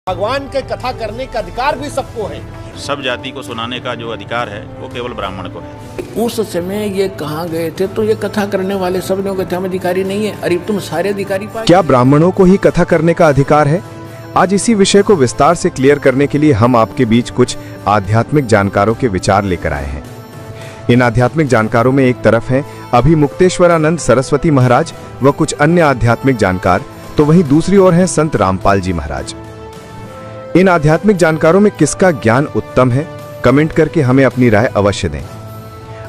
भगवान के कथा करने का अधिकार भी सबको है। सब जाति को सुनाने का जो अधिकार है वो केवल ब्राह्मण को है। उस समय ये कहाँ गए थे तो ये कथा करने वाले सब लोग कहते हम अधिकारी नहीं है। अरे तुम सारे अधिकारी पाए। क्या ब्राह्मणों को ही कथा करने का अधिकार है? आज इसी विषय को विस्तार से क्लियर करने के लिए हम आपके बीच कुछ आध्यात्मिक जानकारों के विचार लेकर आए हैं। इन आध्यात्मिक जानकारों में एक तरफ हैं अभिमुक्तेश्वरानंद सरस्वती महाराज व कुछ अन्य आध्यात्मिक जानकार, तो वहीं दूसरी ओर हैं संत रामपाल जी महाराज। इन आध्यात्मिक जानकारों में किसका ज्ञान उत्तम है, कमेंट करके हमें अपनी राय अवश्य दें।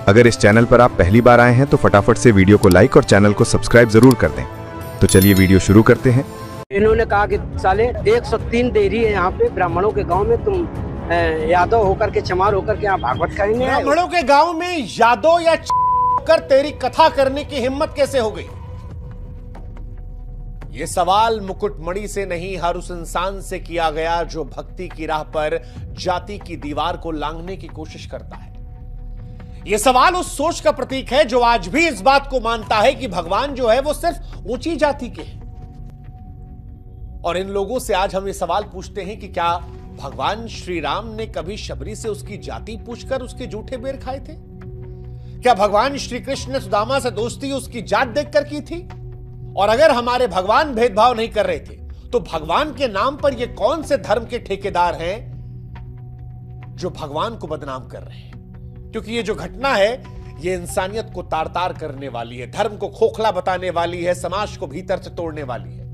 अगर इस चैनल पर आप पहली बार आए हैं तो फटाफट से वीडियो को लाइक और चैनल को सब्सक्राइब जरूर कर दें। तो चलिए वीडियो शुरू करते हैं। इन्होंने कहा कि साले 103 डेयरी है यहाँ पे ब्राह्मणों के गांव में, तुम यादव होकर के चमार होकर के यहाँ भागवत खाएंगे। ब्राह्मणों के गांव में यादव या होकर तेरी कथा करने की हिम्मत कैसे हो गई? ये सवाल मुकुटमणि से नहीं, हर उस इंसान से किया गया जो भक्ति की राह पर जाति की दीवार को लांघने की कोशिश करता है। यह सवाल उस सोच का प्रतीक है जो आज भी इस बात को मानता है कि भगवान जो है वो सिर्फ ऊंची जाति के हैं। और इन लोगों से आज हम ये सवाल पूछते हैं कि क्या भगवान श्री राम ने कभी शबरी से उसकी जाति पूछकर उसके जूठे बेर खाए थे? क्या भगवान श्री कृष्ण ने सुदामा से दोस्ती उसकी जात देखकर की थी? और अगर हमारे भगवान भेदभाव नहीं कर रहे थे तो भगवान के नाम पर ये कौन से धर्म के ठेकेदार हैं जो भगवान को बदनाम कर रहे हैं? क्योंकि ये जो घटना है ये इंसानियत को तार तार करने वाली है, धर्म को खोखला बताने वाली है, समाज को भीतर से तोड़ने वाली है।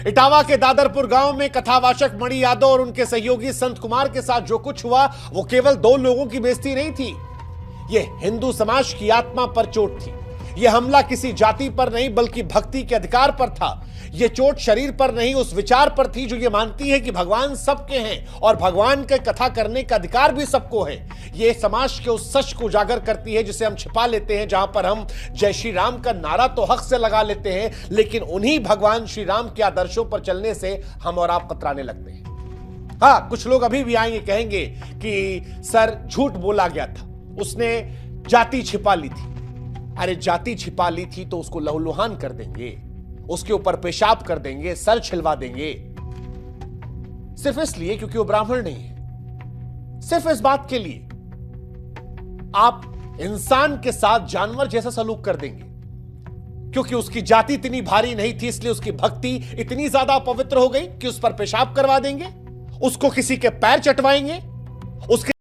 इटावा के दादरपुर गांव में कथावाचक मणि यादव और उनके सहयोगी संत कुमार के साथ जो कुछ हुआ वो केवल 2 लोगों की बेइज्जती नहीं थी, ये हिंदू समाज की आत्मा पर चोट थी। यह हमला किसी जाति पर नहीं बल्कि भक्ति के अधिकार पर था। यह चोट शरीर पर नहीं, उस विचार पर थी जो ये मानती है कि भगवान सबके हैं और भगवान के कथा करने का अधिकार भी सबको है। यह समाज के उस सच को उजागर करती है जिसे हम छिपा लेते हैं, जहां पर हम जय श्री राम का नारा तो हक से लगा लेते हैं, लेकिन उन्हीं भगवान श्री राम के आदर्शों पर चलने से हम और आप कतराने लगते हैं। हाँ, कुछ लोग अभी भी आएंगे, कहेंगे कि सर झूठ बोला गया था, उसने जाति छिपा ली थी। अरे जाति छिपा ली थी तो उसको लहूलुहान कर देंगे, उसके ऊपर पेशाब कर देंगे, सर छिलवा देंगे, सिर्फ इसलिए क्योंकि वो ब्राह्मण नहीं है। सिर्फ इस बात के लिए आप इंसान के साथ जानवर जैसा सलूक कर देंगे क्योंकि उसकी जाति इतनी भारी नहीं थी, इसलिए उसकी भक्ति इतनी ज्यादा पवित्र हो गई कि उस पर पेशाब करवा देंगे, उसको किसी के पैर चटवाएंगे, उसके